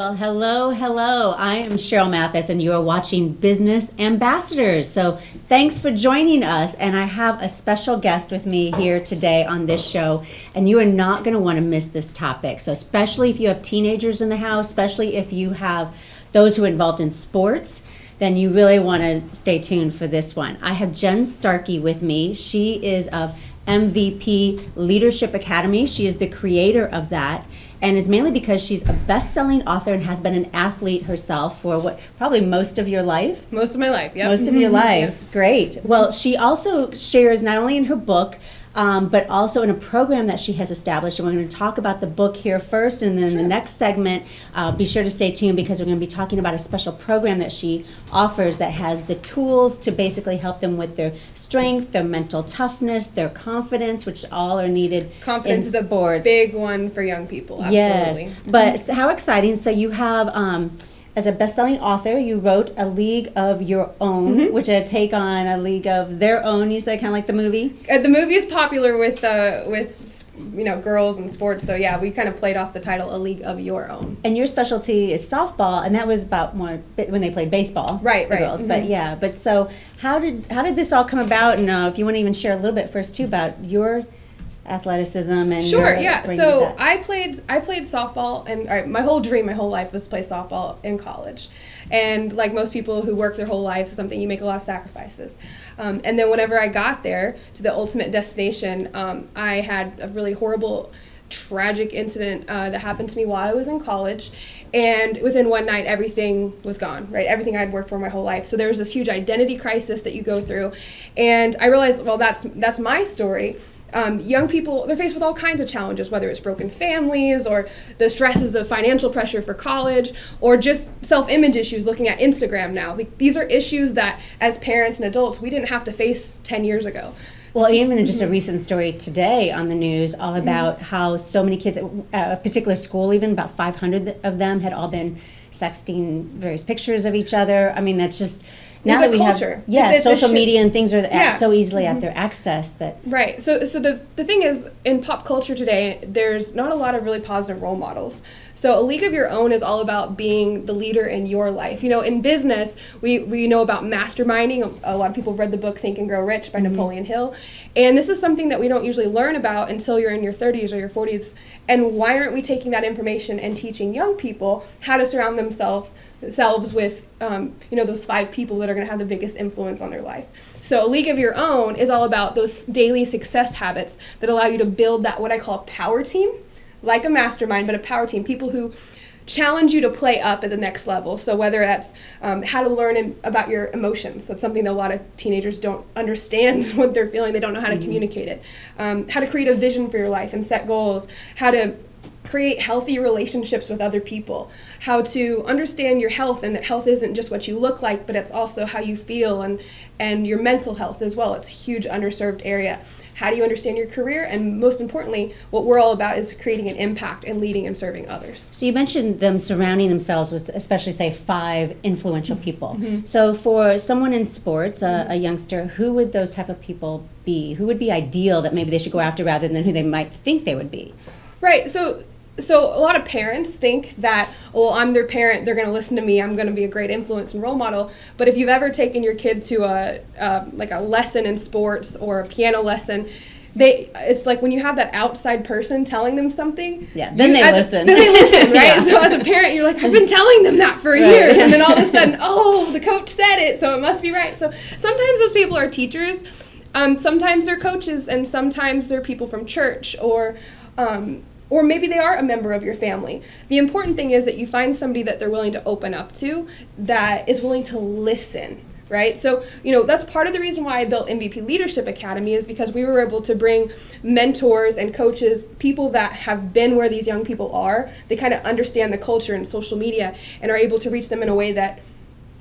Well, hello. I am Cheryl Mathis, and you are watching Business Ambassadors. So thanks for joining us. And I have a special guest with me here today on this show. And you are not going to want to miss this topic. So especially if you have teenagers in the house, especially if you have those who are involved in sports, then you really want to stay tuned for this one. I have Jenn Starkey with me. She is of MVP Leadership Academy. She is the creator of that, and is mainly because she's a best-selling author and has been an athlete herself for probably most of your life? Most of my life, yep. Most of your life, Yep. Great. Well, she also shares not only in her book, but also in a program that she has established. And we're going to talk about the book here first, and then the next segment, be sure to stay tuned because we're going to be talking about a special program that she offers that has the tools to basically help them with their strength, their mental toughness, their confidence, which all are needed Confidence in is sports. a big one for young people, Yes, absolutely. but how exciting. So you have, as a best-selling author, you wrote A League of Your Own, which is a take on A League of Their Own. You say kind of like the movie? The movie is popular with girls and sports, so yeah, we kind of played off the title A League of Your Own. And your specialty is softball, and that was about more when they played baseball, Right. girls. But yeah, but so how did this all come about? And if you want to even share a little bit first too about your athleticism and Sure, your yeah. bringing So that. I played softball, and my whole life was to play softball in college. And like most people who work their whole lives, it's something you make a lot of sacrifices. And then whenever I got there to the ultimate destination, I had a really horrible, tragic incident that happened to me while I was in college. And within one night, everything was gone, right? Everything I'd worked for my whole life. So there was this huge identity crisis that you go through. And I realized, well, that's my story. Young people, they're faced with all kinds of challenges, whether it's broken families or the stresses of financial pressure for college or just self-image issues looking at Instagram now. These are issues that as parents and adults, we didn't have to face 10 years ago. Well, even just a recent story today on the news all about how so many kids at a particular school, even about 500 of them had all been sexting various pictures of each other. I mean, that's just... Now that we culture. have social media and things are Yeah. so easily at their access that... Right. So the thing is, in pop culture today, there's not a lot of really positive role models. So A League of Your Own is all about being the leader in your life. You know, in business, we know about masterminding. A lot of people have read the book Think and Grow Rich by Napoleon Hill. And this is something that we don't usually learn about until you're in your 30s or your 40s. And why aren't we taking that information and teaching young people how to surround themselves with those 5 people that are going to have the biggest influence on their life. So A League of Your Own is all about those daily success habits that allow you to build that, what I call a power team, like a mastermind, but a power team, people who challenge you to play up at the next level. So whether that's how to learn about your emotions, that's something that a lot of teenagers don't understand what they're feeling, they don't know how to communicate it, how to create a vision for your life and set goals, how to create healthy relationships with other people, how to understand your health, and that health isn't just what you look like, but it's also how you feel and your mental health as well. It's a huge underserved area. How do you understand your career? And most importantly, what we're all about is creating an impact and leading and serving others. So you mentioned them surrounding themselves with, especially say, 5 influential people. So for someone in sports, a youngster, who would those type of people be? Who would be ideal that maybe they should go after rather than who they might think they would be? Right. So a lot of parents think that, well, I'm their parent, they're going to listen to me, I'm going to be a great influence and role model. But if you've ever taken your kid to a lesson in sports or a piano lesson, it's like when you have that outside person telling them something. Yeah, then they listen. Then they listen, right? Yeah. So as a parent, you're like, I've been telling them that for years. And then all of a sudden, oh, the coach said it, so it must be right. So sometimes those people are teachers, sometimes they're coaches, and sometimes they're people from church or maybe they are a member of your family. The important thing is that you find somebody that they're willing to open up to, that is willing to listen, right? So, that's part of the reason why I built MVP Leadership Academy, is because we were able to bring mentors and coaches, people that have been where these young people are. They kind of understand the culture and social media and are able to reach them in a way that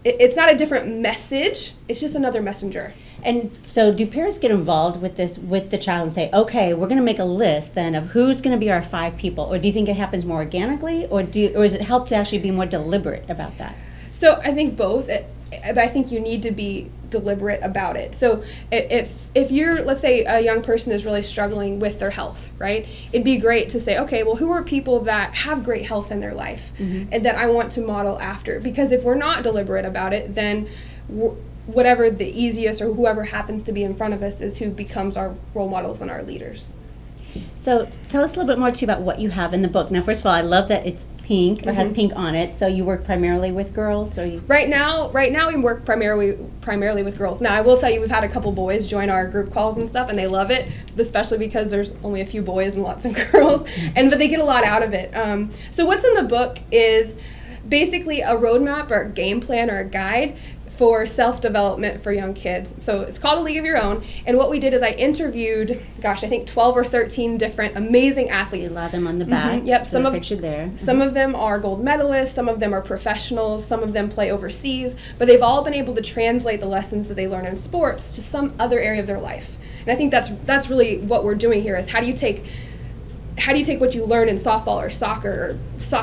it's not a different message, it's just another messenger. And so do parents get involved with this, with the child, and say, okay, we're going to make a list then of who's going to be our 5 people? Or do you think it happens more organically, or does it help to actually be more deliberate about that? So I think both. but I think you need to be deliberate about it. So if you're, let's say a young person is really struggling with their health, right? It'd be great to say, okay, well, who are people that have great health in their life and that I want to model after? Because if we're not deliberate about it, then whatever the easiest or whoever happens to be in front of us is who becomes our role models and our leaders. So tell us a little bit more too about what you have in the book. Now, first of all, I love that it's pink or has pink on it. So you work primarily with girls, or you? Right now we work primarily with girls. Now I will tell you, we've had a couple boys join our group calls and stuff, and they love it, especially because there's only a few boys and lots of girls, but they get a lot out of it. So what's in the book is basically a roadmap or a game plan or a guide for self-development for young kids. So it's called A League of Your Own, and what we did is I interviewed, I think 12 or 13 different amazing athletes. So you love them on the back. Yep, pictured there. Some of them are gold medalists, some of them are professionals, some of them play overseas, but they've all been able to translate the lessons that they learn in sports to some other area of their life. And I think that's really what we're doing here, is how do you take what you learn in softball or soccer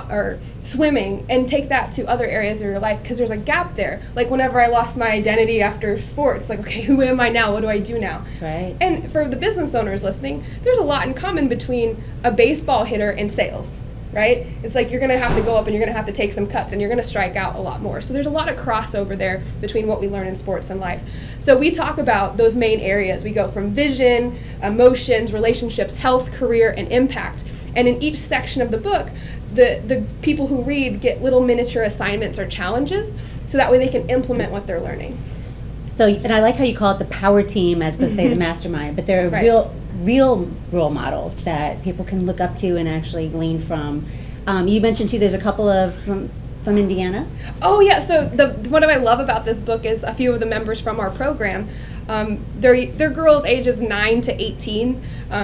or swimming and take that to other areas of your life? Because there's a gap there. Like whenever I lost my identity after sports, like, okay, who am I now? What do I do now? Right. And for the business owners listening, there's a lot in common between a baseball hitter and sales, right? It's like you're going to have to go up and you're going to have to take some cuts and you're going to strike out a lot more. So there's a lot of crossover there between what we learn in sports and life. So we talk about those main areas. We go from vision, emotions, relationships, health, career, and impact. And in each section of the book, the people who read get little miniature assignments or challenges so that way they can implement what they're learning. So, and I like how you call it the power team as opposed to say the mastermind, but there are real role models that people can look up to and actually glean from. You mentioned too, there's a couple of from Indiana. Oh yeah, so what I love about this book is a few of the members from our program. They're girls ages 9 to 18.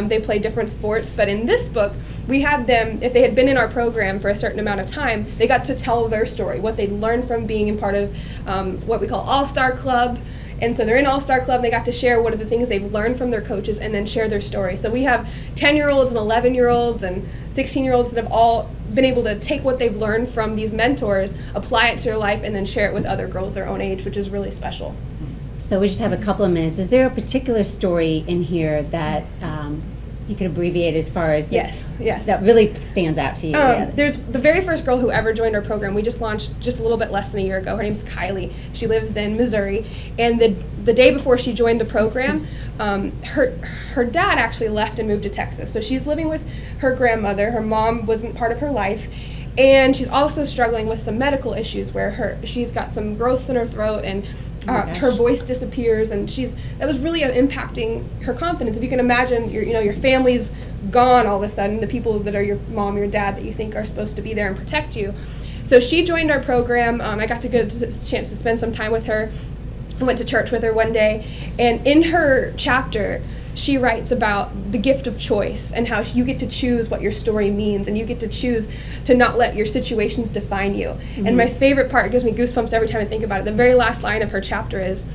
They play different sports, but in this book, we had them, if they had been in our program for a certain amount of time, they got to tell their story, what they'd learned from being in part of what we call All-Star Club. And so they're in All-Star Club, they got to share what are the things they've learned from their coaches and then share their story. So we have 10-year-olds and 11-year-olds and 16-year-olds that have all been able to take what they've learned from these mentors, apply it to their life, and then share it with other girls their own age, which is really special. So we just have a couple of minutes. Is there a particular story in here that you could abbreviate as far as yes that really stands out to you? There's the very first girl who ever joined our program. We just launched just a little bit less than a year ago. Her name's Kylie. She lives in Missouri, and the day before she joined the program, her dad actually left and moved to Texas. So she's living with her grandmother. Her mom wasn't part of her life. And she's also struggling with some medical issues where she's got some growths in her throat and her voice disappears, and that was really impacting her confidence. If you can imagine, your family's gone all of a sudden, the people that are your mom, your dad that you think are supposed to be there and protect you. So she joined our program. I got to get a chance to spend some time with her. I went to church with her one day, and in her chapter, she writes about the gift of choice and how you get to choose what your story means, and you get to choose to not let your situations define you. Mm-hmm. And my favorite part, it gives me goosebumps every time I think about it, the very last line of her chapter is,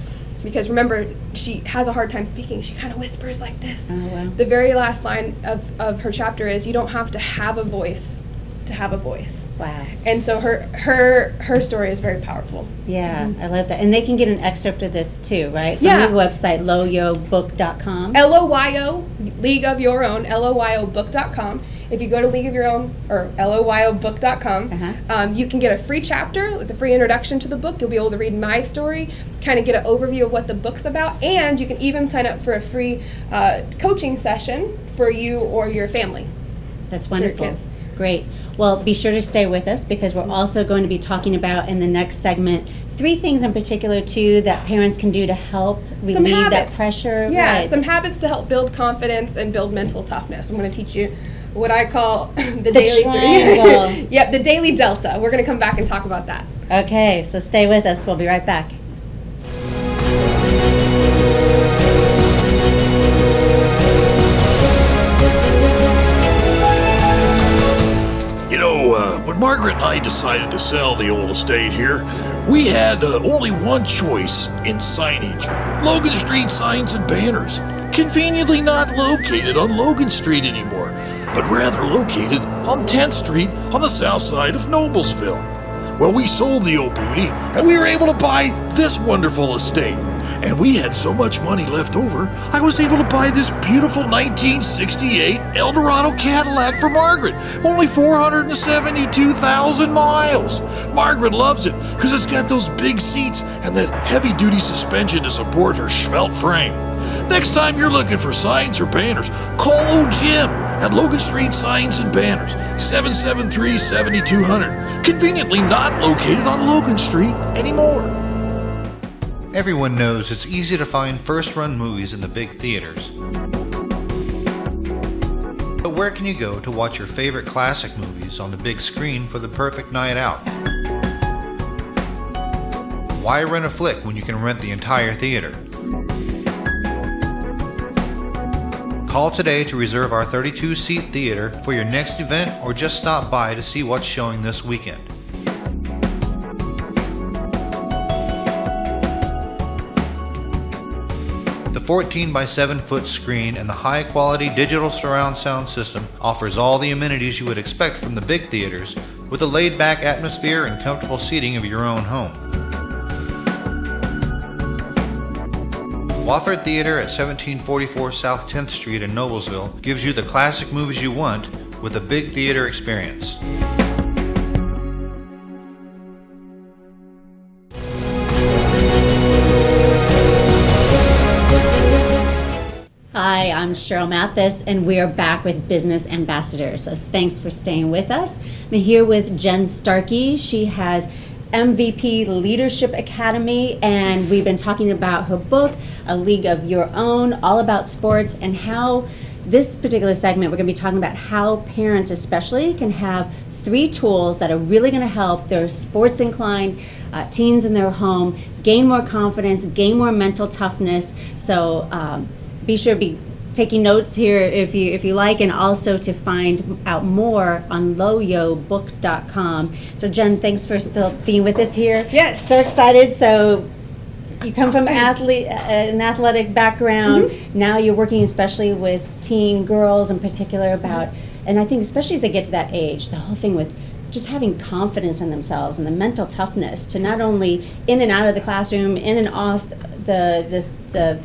because remember, she has a hard time speaking, she kind of whispers like this. Oh, wow. The very last line of her chapter is, you don't have to have a voice to have a voice. Wow. And so her story is very powerful. Yeah, mm-hmm. I love that. And they can get an excerpt of this too, right? From your website, loyobook.com. LOYO, League of Your Own, LOYObook.com. If you go to League of Your Own, or LOYObook.com, you can get a free chapter with a free introduction to the book. You'll be able to read my story, kind of get an overview of what the book's about, and you can even sign up for a free coaching session for you or your family. That's wonderful. Your kids. Great. Well, be sure to stay with us, because we're also going to be talking about in the next segment 3 things in particular too that parents can do to help relieve that pressure. Yeah, right. Some habits to help build confidence and build mental toughness. I'm going to teach you what I call the daily triangle. Yep, the daily delta. We're going to come back and talk about that. Okay, so stay with us. We'll be right back. When Margaret and I decided to sell the old estate here, we had only one choice in signage: Logan Street signs and banners. Conveniently not located on Logan Street anymore, but rather located on 10th Street on the south side of Noblesville. Well, we sold the old beauty, and we were able to buy this wonderful estate. And we had so much money left over, I was able to buy this beautiful 1968 Eldorado Cadillac for Margaret. Only 472,000 miles. Margaret loves it because it's got those big seats and that heavy-duty suspension to support her svelte frame. Next time you're looking for signs or banners, call old Jim at Logan Street Signs and Banners, 773-7200. Conveniently not located on Logan Street anymore. Everyone knows it's easy to find first-run movies in the big theaters. But where can you go to watch your favorite classic movies on the big screen for the perfect night out? Why rent a flick when you can rent the entire theater? Call today to reserve our 32-seat theater for your next event, or just stop by to see what's showing this weekend. The 14 by 7 foot screen and the high quality digital surround sound system offers all the amenities you would expect from the big theaters, with a laid back atmosphere and comfortable seating of your own home. Wofford Theater at 1744 South 10th Street in Noblesville gives you the classic movies you want with a big theater experience. Hi, I'm Cheryl Mathis, and we are back with Business Ambassadors. So thanks for staying with us. I'm here with Jenn Starkey. She has MVP Leadership Academy, and we've been talking about her book, A League of Your Own, all about sports, and how this particular segment, we're going to be talking about how parents especially can have 3 tools that are really going to help their sports inclined teens in their home gain more confidence, gain more mental toughness. So be sure to be taking notes here if you like, and also to find out more on loyobook.com. So Jenn, thanks for still being with us here. Yes. So excited. So you come from an athletic background. Mm-hmm. Now you're working especially with teen girls in particular about, and I think especially as they get to that age, the whole thing with just having confidence in themselves and the mental toughness to not only in and out of the classroom, in and off the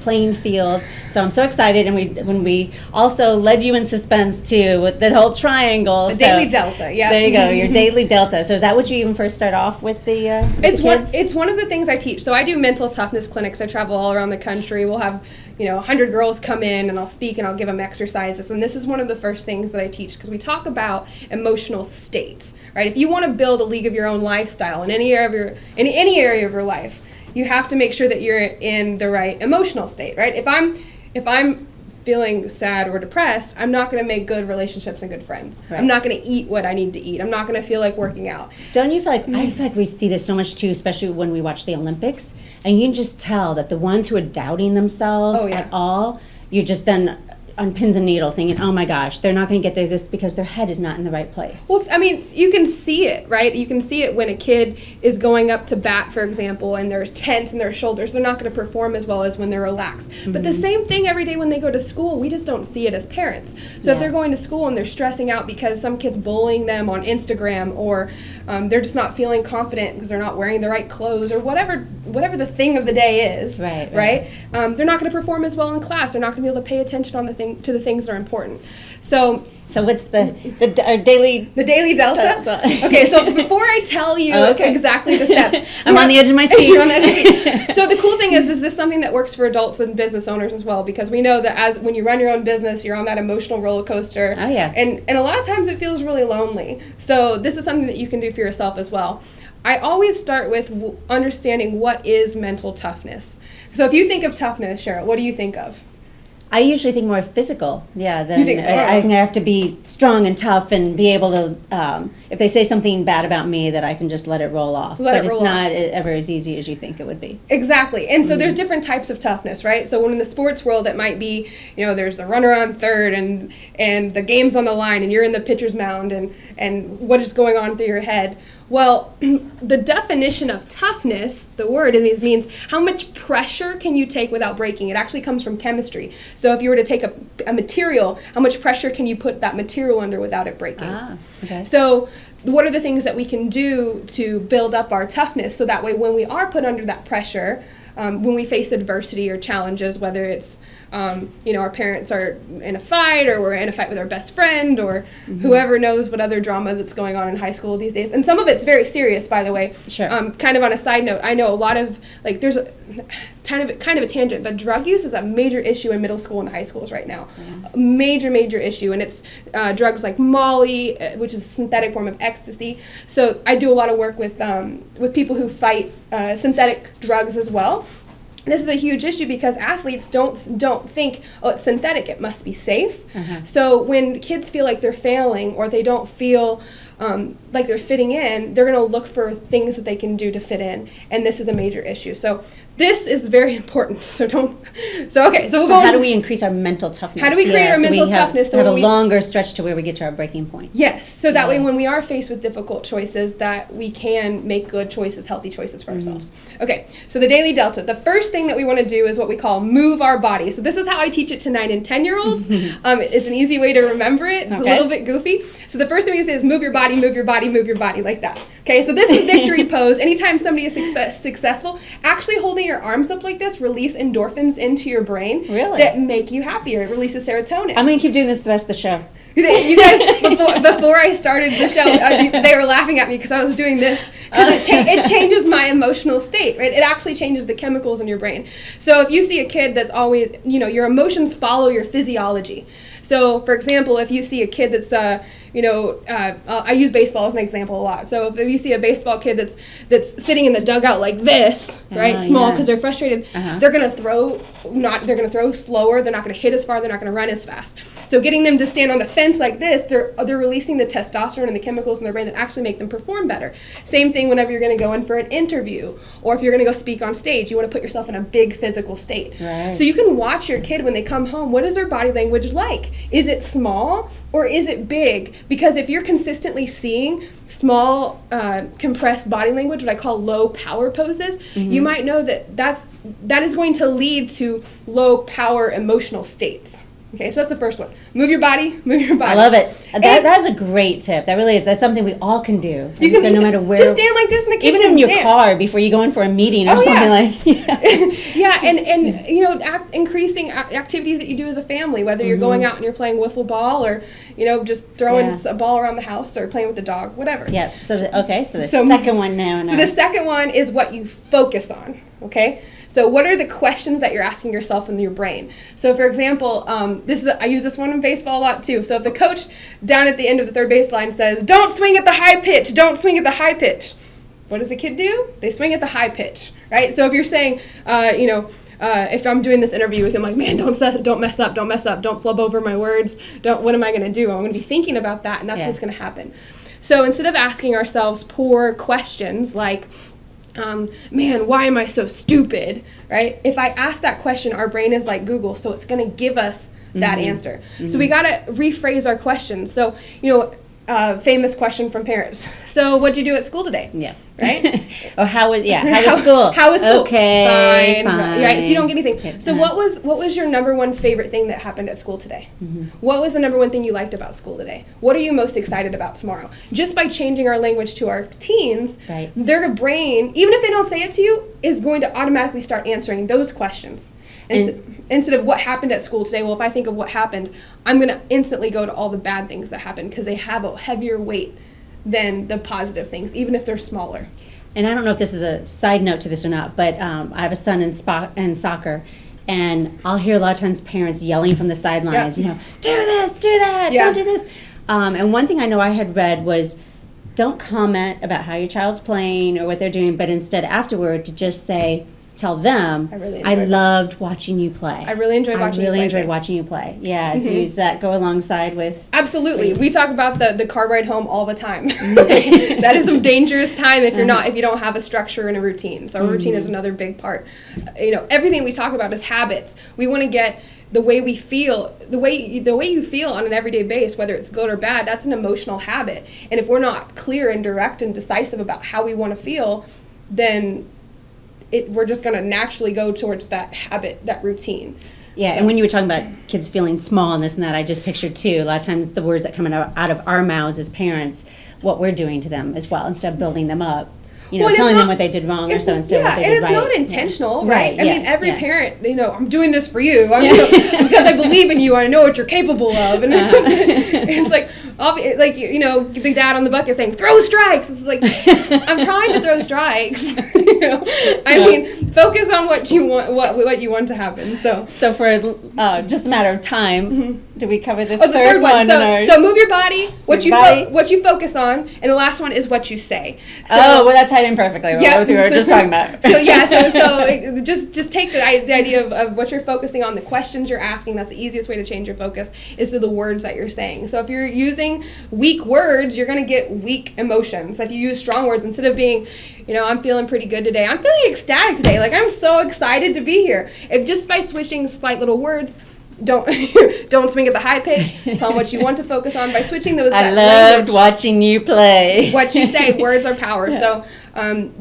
playing field. So I'm so excited, and when we also led you in suspense too with the whole triangle. The daily delta, yeah. There you go, your daily delta. So is that what you even first start off with the kids? It's one of the things I teach. So I do mental toughness clinics. I travel all around the country. We'll have 100 girls come in, and I'll speak and I'll give them exercises. And this is one of the first things that I teach, because we talk about emotional state, right? If you want to build a league of your own lifestyle in any area of your life, you have to make sure that you're in the right emotional state, right? If I'm feeling sad or depressed, I'm not going to make good relationships and good friends. Right. I'm not going to eat what I need to eat. I'm not going to feel like working out. Don't you feel like, I feel like we see this so much too, especially when we watch the Olympics, and you can just tell that the ones who are doubting themselves at all, you're just then on pins and needles thinking, oh my gosh, they're not going to get there this because their head is not in the right place. Well, I mean, you can see it, right? You can see it when a kid is going up to bat, for example, and there's tense in their shoulders. They're not going to perform as well as when they're relaxed. Mm-hmm. But the same thing every day when they go to school, we just don't see it as parents. So if they're going to school and they're stressing out because some kid's bullying them on Instagram, or they're just not feeling confident because they're not wearing the right clothes, or whatever the thing of the day is, right? They're not going to perform as well in class. They're not going to be able to pay attention on to the things that are important. So what's the daily delta? Okay, so before I tell you exactly the steps, I'm on the edge of my seat. You're on the edge of your seat. So the cool thing is this something that works for adults and business owners as well, because we know that when you run your own business, you're on that emotional roller coaster. Oh yeah. And a lot of times it feels really lonely. So this is something that you can do for yourself as well. I always start with understanding what is mental toughness. So if you think of toughness, Cheryl, what do you think of? I usually think more physical, I think I have to be strong and tough and be able to, if they say something bad about me, that I can just let it roll off. But it's not ever as easy as you think it would be. Exactly. And so there's different types of toughness, right? So when in the sports world, it might be, there's the runner on third and the game's on the line and you're in the pitcher's mound and what is going on through your head. Well, the definition of toughness, the word means how much pressure can you take without breaking. It actually comes from chemistry. So if you were to take a material, how much pressure can you put that material under without it breaking? Okay. So what are the things that we can do to build up our toughness so that way when we are put under that pressure, when we face adversity or challenges, whether it's our parents are in a fight, or we're in a fight with our best friend, or whoever knows what other drama that's going on in high school these days. And some of it's very serious, by the way. Sure. Kind of on a side note, I know a lot of, like, there's kind of a tangent, but drug use is a major issue in middle school and high schools right now. A major issue, and it's drugs like Molly, which is a synthetic form of ecstasy. So I do a lot of work with people who fight synthetic drugs as well. This is a huge issue because athletes don't think, oh, it's synthetic, it must be safe. So when kids feel like they're failing, or they don't feel like they're fitting in, they're going to look for things that they can do to fit in, and this is a major issue. So this is very important. So how do we increase our mental toughness? How do we create our mental toughness? So have a longer stretch to where we get to our breaking point. Yes. So that way, when we are faced with difficult choices, that we can make good choices, healthy choices for ourselves. Okay. So the Daily Delta. The first thing that we want to do is what we call move our body. So this is how I teach it to 9 and 10-year-olds. It's an easy way to remember it. It's a little bit goofy. So the first thing we say is move your body, move your body, move your body, like that. Okay. So this is victory pose. Anytime somebody is successful, actually holding your arms up like this release endorphins into your brain that make you happier. It releases serotonin. I'm going to keep doing this the rest of the show. You guys, before I started the show, they were laughing at me because I was doing this, because it changes my emotional state, right? It actually changes the chemicals in your brain. So if you see a kid that's always, your emotions follow your physiology. So, for example, if you see a kid that's, I use baseball as an example a lot. So if you see a baseball kid that's sitting in the dugout like this, right, small, because they're frustrated, they're gonna throw slower. They're not gonna hit as far. They're not gonna run as fast. So getting them to stand on the fence like this, they're releasing the testosterone and the chemicals in their brain that actually make them perform better. Same thing whenever you're gonna go in for an interview, or if you're gonna go speak on stage, you want to put yourself in a big physical state. Right. So you can watch your kid when they come home. What is their body language like? Is it small or is it big? Because if you're consistently seeing small, compressed body language, what I call low power poses, you might know that is going to lead to low power emotional states. Okay, so that's the first one. Move your body, move your body. I love it. That's a great tip. That really is. That's something we all can do. You can, so no matter where. Just stand like this in the kitchen. Even in your dance. car before you go in for a meeting or something like. Yeah, and increasing activities that you do as a family, whether you're going out and you're playing wiffle ball, or just throwing a ball around the house, or playing with the dog, whatever. Yeah. So the second one now. So the second one is what you focus on. Okay. So what are the questions that you're asking yourself in your brain? So for example, I use this one in baseball a lot too. So if the coach down at the end of the third baseline says, "Don't swing at the high pitch, don't swing at the high pitch," what does the kid do? They swing at the high pitch, right? So if you're saying, if I'm doing this interview with him, like, man, don't mess up, don't flub over my words, what am I going to do? I'm going to be thinking about that, and that's what's going to happen. So instead of asking ourselves poor questions like, man, why am I so stupid, right? If I ask that question, our brain is like Google, so it's going to give us that answer. So we got to rephrase our questions. So, famous question from parents. So what'd you do at school today? Yeah. Right? Or how was school? How was school? Okay, fine. Right? So you don't get anything. So what was your number one favorite thing that happened at school today? What was the number one thing you liked about school today? What are you most excited about tomorrow? Just by changing our language to our teens, their brain, even if they don't say it to you, is going to automatically start answering those questions. Instead of what happened at school today, well, if I think of what happened, I'm going to instantly go to all the bad things that happened, because they have a heavier weight than the positive things, even if they're smaller. And I don't know if this is a side note to this or not, but I have a son in soccer, and I'll hear a lot of times parents yelling from the sidelines, do this, do that, don't do this. And one thing I know I had read was, don't comment about how your child's playing or what they're doing, but instead afterward to just tell them, I loved watching you play. I really enjoyed watching you play. Yeah, does that go alongside with? Absolutely. We talk about the car ride home all the time. That is some dangerous time if you don't have a structure and a routine. So routine is another big part. Everything we talk about is habits. We want to get the way we feel, the way you feel on an everyday basis, whether it's good or bad, that's an emotional habit. And if we're not clear and direct and decisive about how we want to feel, then we're just going to naturally go towards that habit, that routine. Yeah, and when you were talking about kids feeling small and this and that, I just pictured too, a lot of times the words that come out of our mouths as parents, what we're doing to them as well, instead of building them up. Telling them what they did wrong or so instead of what they did right. Yeah, and it's not intentional, right? I yeah, mean, every parent, I'm doing this for you. Because I believe in you. I know what you're capable of. And it's like, the dad on the bucket saying, throw strikes. It's like, I'm trying to throw strikes. I mean, focus on what you want, what you want to happen. So for just a matter of time, do we cover the third one? So move your body, what you focus on, and the last one is what you say. So, that tied in perfectly with what we were just talking about. So just take the idea of what you're focusing on, the questions you're asking. That's the easiest way to change your focus is to the words that you're saying. So if you're using weak words, you're going to get weak emotions. If you use strong words, instead of being, I'm feeling pretty good today, I'm feeling ecstatic today, like I'm so excited to be here. If just by switching slight little words, don't swing at the high pitch. Tell them what you want to focus on by switching those. I loved watching you play. What you say, words are power. Yeah. So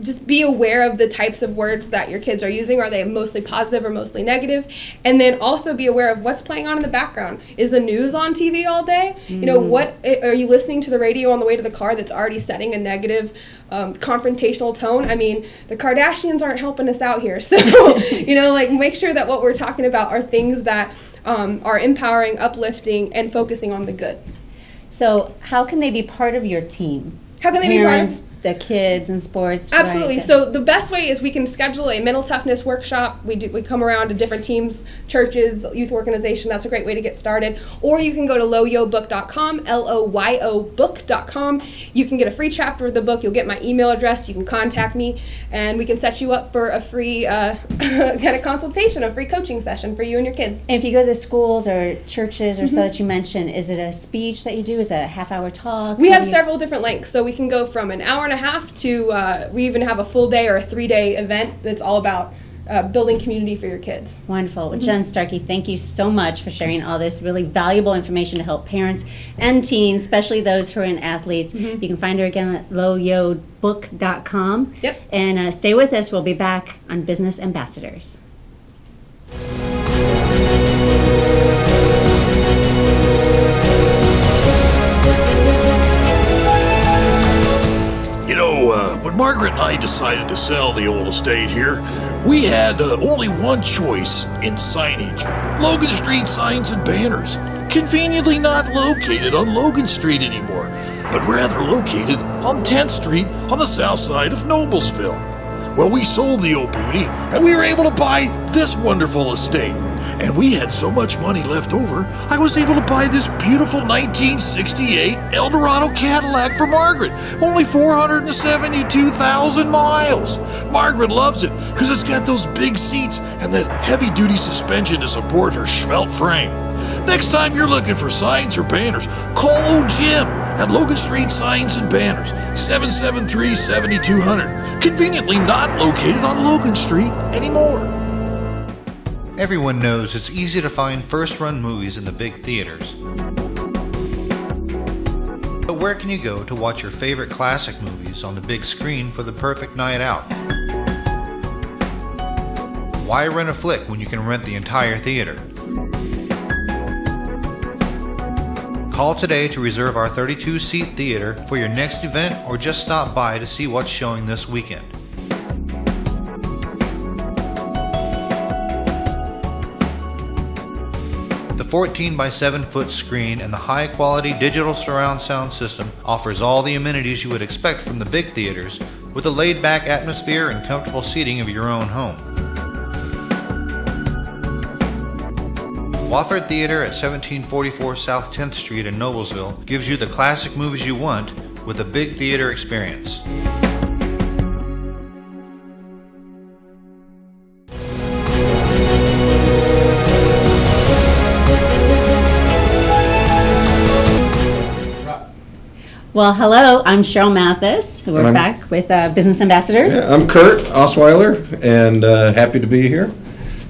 just be aware of the types of words that your kids are using. Are they mostly positive or mostly negative? And then also be aware of what's playing on in the background. Is the news on TV all day? What are you listening to the radio on the way to the car that's already setting a negative confrontational tone? I mean, the Kardashians aren't helping us out here. So, make sure that what we're talking about are things that are empowering, uplifting, and focusing on the good. So how can they be part of your team? How can they be part of the kids and sports? Absolutely. Right? So the best way is we can schedule a mental toughness workshop. We come around to different teams, churches, youth organization. That's a great way to get started. Or you can go to loyobook.com, LOYObook.com. You can get a free chapter of the book. You'll get my email address. You can contact me, and we can set you up for a free kind of consultation, a free coaching session for you and your kids. And if you go to the schools or churches or so that you mentioned, is it a speech that you do? Is it a half-hour talk? We have several different lengths. So we can go from an hour and a half to we even have a full day or a 3-day event that's all about building community for your kids. Wonderful. Well, Jenn Starkey, thank you so much for sharing all this really valuable information to help parents and teens, especially those who are in athletes. You can find her again at loyobook.com. Yep. And stay with us. We'll be back on Business Ambassadors. When Margaret and I decided to sell the old estate here, we had only one choice in signage. Logan Street signs and banners. Conveniently not located on Logan Street anymore, but rather located on 10th Street on the south side of Noblesville. Well, we sold the old beauty, and we were able to buy this wonderful estate. And we had so much money left over, I was able to buy this beautiful 1968 Eldorado Cadillac for Margaret. Only 472,000 miles. Margaret loves it because it's got those big seats and that heavy-duty suspension to support her svelte frame. Next time you're looking for signs or banners, call old Jim at Logan Street Signs and Banners, 773-7200. Conveniently not located on Logan Street anymore. Everyone knows it's easy to find first-run movies in the big theaters. But where can you go to watch your favorite classic movies on the big screen for the perfect night out? Why rent a flick when you can rent the entire theater? Call today to reserve our 32-seat theater for your next event, or just stop by to see what's showing this weekend. The 14 by 7 foot screen and the high quality digital surround sound system offers all the amenities you would expect from the big theaters, with a laid back atmosphere and comfortable seating of your own home. Wofford Theater at 1744 South 10th Street in Noblesville gives you the classic movies you want with a big theater experience. Well, hello, I'm Cheryl Mathis. We're back with Business Ambassadors. Yeah, I'm Kurt Osweiler, and happy to be here.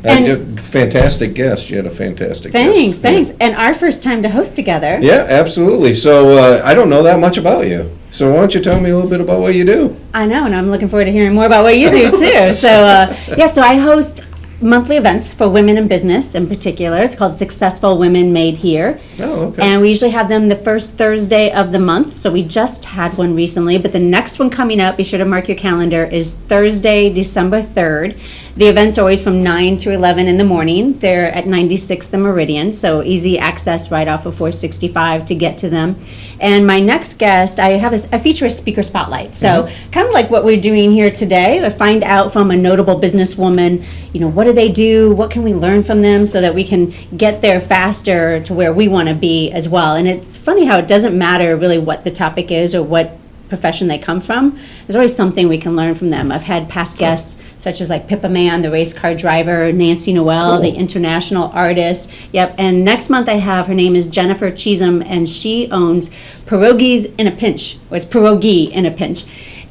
Fantastic guest. You had a fantastic guest. Thanks. And our first time to host together. Yeah, absolutely. So I don't know that much about you. So why don't you tell me a little bit about what you do? I know, and I'm looking forward to hearing more about what you do, too. So, so I host monthly events for women in business in particular. It's called Successful Women Made Here. Oh, okay. And we usually have them the first Thursday of the month. So we just had one recently, but the next one coming up, be sure to mark your calendar, is Thursday, December 3rd. The events are always from 9 to 11 in the morning. They're at 96th and Meridian, so easy access right off of 465 to get to them. And my next guest, I have I feature a speaker spotlight. So kind of like what we're doing here today, I find out from a notable businesswoman, what do they do? What can we learn from them so that we can get there faster to where we want to be as well? And it's funny how it doesn't matter really what the topic is or what profession they come from. There's always something we can learn from them. I've had past guests such as like Pippa Mann, the race car driver, Nancy Noel, the international artist. Yep. And next month I have, her name is Jennifer Cheesem, and she owns Pierogies in a Pinch, or it's Pierogi in a Pinch.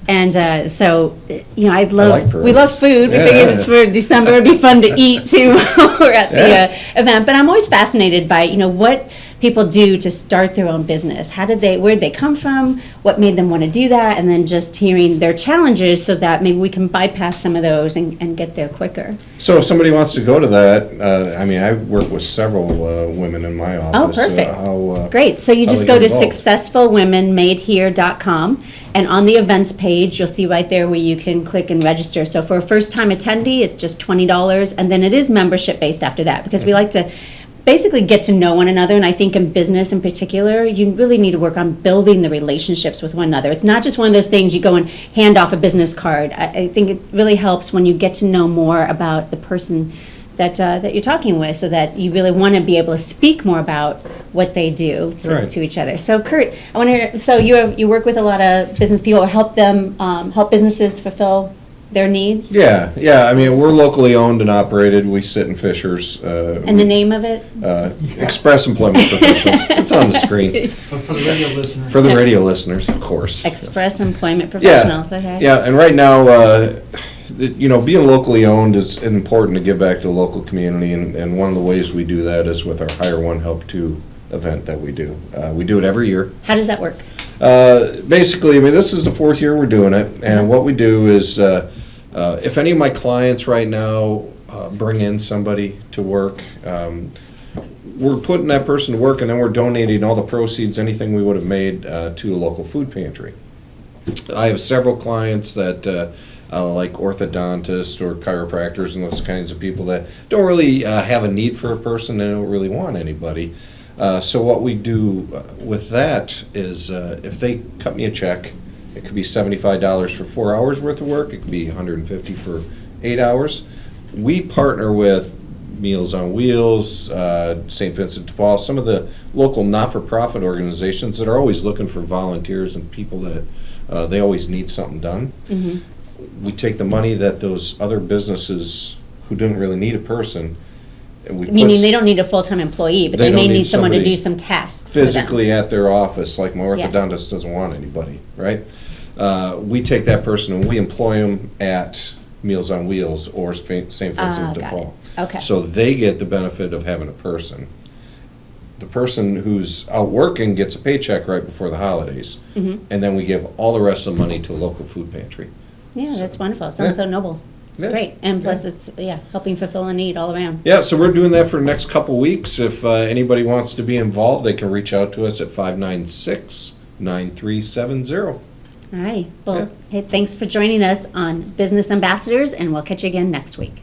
And so, we love food. We figured it's for December, it'd be fun to eat too while we're at the event. But I'm always fascinated by, what people do to start their own business. Where'd they come from? What made them want to do that? And then just hearing their challenges so that maybe we can bypass some of those and get there quicker. So if somebody wants to go to that, I work with several women in my office. Oh, perfect. Great. So you how just they go get to involved? successfulwomenmadehere.com, and on the events page, you'll see right there where you can click and register. So for a first-time attendee, it's just $20, and then it is membership-based after that, because we like to basically get to know one another. And I think in business in particular, you really need to work on building the relationships with one another. It's not just one of those things you go and hand off a business card. I think it really helps when you get to know more about the person that you're talking with, so that you really want to be able to speak more about what they do to each other. So Kurt, I want to. So you work with a lot of business people, or help them help businesses fulfill their needs. Yeah. We're locally owned and operated. We sit in Fishers. And the name of it? Express Employment Professionals. It's on the screen. For the radio listeners. For the radio listeners, of course. Express Employment Professionals. Okay. Yeah, and right now, being locally owned is important to give back to the local community, and one of the ways we do that is with our Hire One, Help Two event that we do. We do it every year. How does that work? Basically, this is the 4th year we're doing it, and what we do is, if any of my clients right now bring in somebody to work, we're putting that person to work, and then we're donating all the proceeds, anything we would have made, to a local food pantry. I have several clients that like orthodontists or chiropractors and those kinds of people that don't really have a need for a person. They don't really want anybody. So what we do with that is if they cut me a check, it could be $75 for 4 hours worth of work. It could be $150 for 8 hours. We partner with Meals on Wheels, St. Vincent de Paul, some of the local not-for-profit organizations that are always looking for volunteers and people that they always need something done. Mm-hmm. We take the money that those other businesses who don't really need a person, meaning they don't need a full-time employee, but they may need someone to do some tasks physically at their office, like my orthodontist doesn't want anybody, right? We take that person and we employ them at Meals on Wheels or St. Vincent de Paul. Okay. So they get the benefit of having a person. The person who's out working gets a paycheck right before the holidays, and then we give all the rest of the money to a local food pantry. Yeah, that's wonderful. Sounds so noble. It's great. And plus it's, helping fulfill a need all around. Yeah, so we're doing that for the next couple weeks. If anybody wants to be involved, they can reach out to us at 596-9370. All right. Well, hey, thanks for joining us on Business Ambassadors, and we'll catch you again next week.